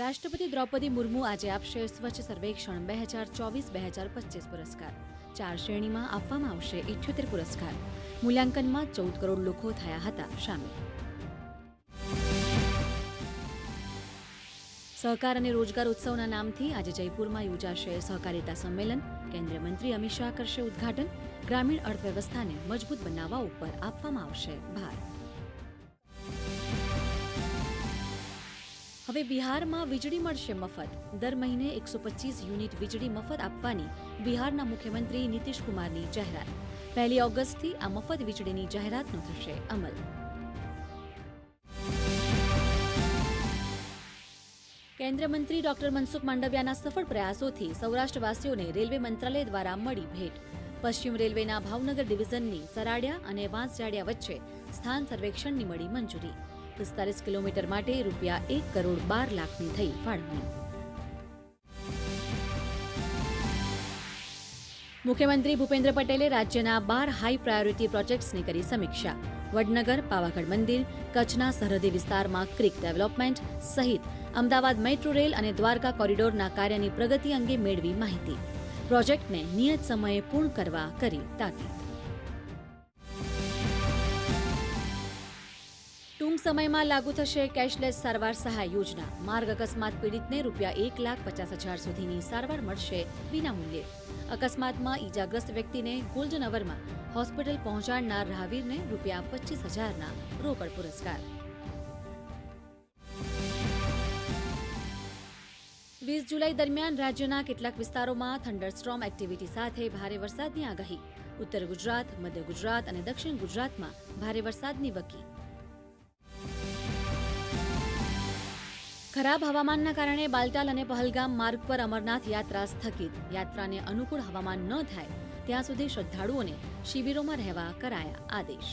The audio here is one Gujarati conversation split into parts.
રાષ્ટ્રપતિ દ્રૌપદી મુર્મુ આજે આપશે સ્વચ્છ સર્વેક્ષણ 2024-2025 પુરસ્કાર. 4 શ્રેણીમાં આપવામાં આવશે 78 પુરસ્કાર. મૂલ્યાંકનમાં 14 કરોડ લોકો થયા હતા સામેલ. સહકાર અને રોજગાર ઉત્સવના નામથી આજે જયપુરમાં યોજાશે સહકારિતા સંમેલન. કેન્દ્રીય મંત્રી અમિત શાહ કરશે ઉદ્ઘાટન. ગ્રામીણ અર્થવ્યવસ્થાને મજબૂત બનાવવા ઉપર આપવામાં આવશે ભાર. હવે બિહારમાં વીજળી મળશે મફત. દર મહિને 125 યુનિટ વીજળી મફત આપવાની બિહારના મુખ્યમંત્રી નીતિશ કુમારની જાહેરાત. 1 ઓગસ્ટથી આ મફત વીજળીની જાહેરાતનો થશે અમલ. કેન્દ્રીય મંત્રી ડોક્ટર મનસુખ માંડવિયાના સફળ પ્રયાસોથી સૌરાષ્ટ્રવાસીઓને રેલવે મંત્રાલય દ્વારા મળી ભેટ. પશ્ચિમ રેલવેના ભાવનગર ડિવિઝનની સરાડિયા અને વાંસજાડિયા વચ્ચે સ્થાન સર્વેક્ષણની મળી મંજૂરી. 45 કિલોમીટર માટે રૂપિયા 1,12,00,000ની થઈ ફાળવણી. મુખ્યમંત્રી ભૂપેન્દ્ર પટેલે રાજ્યના 12 હાઈ પ્રાયોરિટી પ્રોજેક્ટ્સની કરી સમીક્ષા. વડનગર, પાવાગઢ મંદિર, કચ્છના સરહદી વિસ્તારમાં ક્રિક ડેવલપમેન્ટ સહિત અમદાવાદ મેટ્રો રેલ અને દ્વારકા કોરિડોરના કાર્યની પ્રગતિ અંગે મેળવી માહિતી. પ્રોજેક્ટને નિયત સમયે પૂર્ણ કરવા કરી તાકીદ. ટૂંક સમયમાં લાગુ થશે કેશલેસ સારવાર સહાય યોજના. માર્ગ અકસ્માત પીડિતને રૂપિયા 1,50,000 સુધીની સારવાર મળશે વિનામૂલ્યે. અકસ્માતમાં ઈજાગ્રસ્ત વ્યક્તિને ગોલ્ડન અવરમાં હોસ્પિટલ પહોંચાડનાર રાહવીરને રૂપિયા 25,000ના રોકડ પુરસ્કાર. 20 જુલાઈ દરમિયાન રાજ્યના કેટલાક વિસ્તારોમાં થંડરસ્ટ્રોમ એક્ટિવિટી સાથે ભારે વરસાદની આગાહી. ઉત્તર ગુજરાત, મધ્ય ગુજરાત અને દક્ષિણ ગુજરાતમાં ભારે વરસાદની વકી. ખરાબ હવામાનના કારણે બાલટાલ અને પહલગામ માર્ગ પર અમરનાથ યાત્રા સ્થગિત. યાત્રાને અનુકૂળ હવામાન ન થાય ત્યાં સુધી શ્રદ્ધાળુઓને શિબિરોમાં રહેવા કરાયા આદેશ.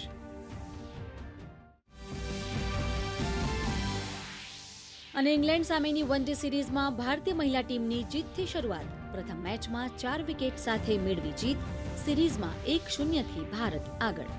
અને ઇંગ્લેન્ડ સામેની વન-ડે સિરીઝમાં ભારતીય મહિલા ટીમની જીતથી શરૂઆત. પ્રથમ મેચમાં 4 વિકેટ સાથે મેળવી જીત. સિરીઝમાં 1-0થી ભારત આગળ.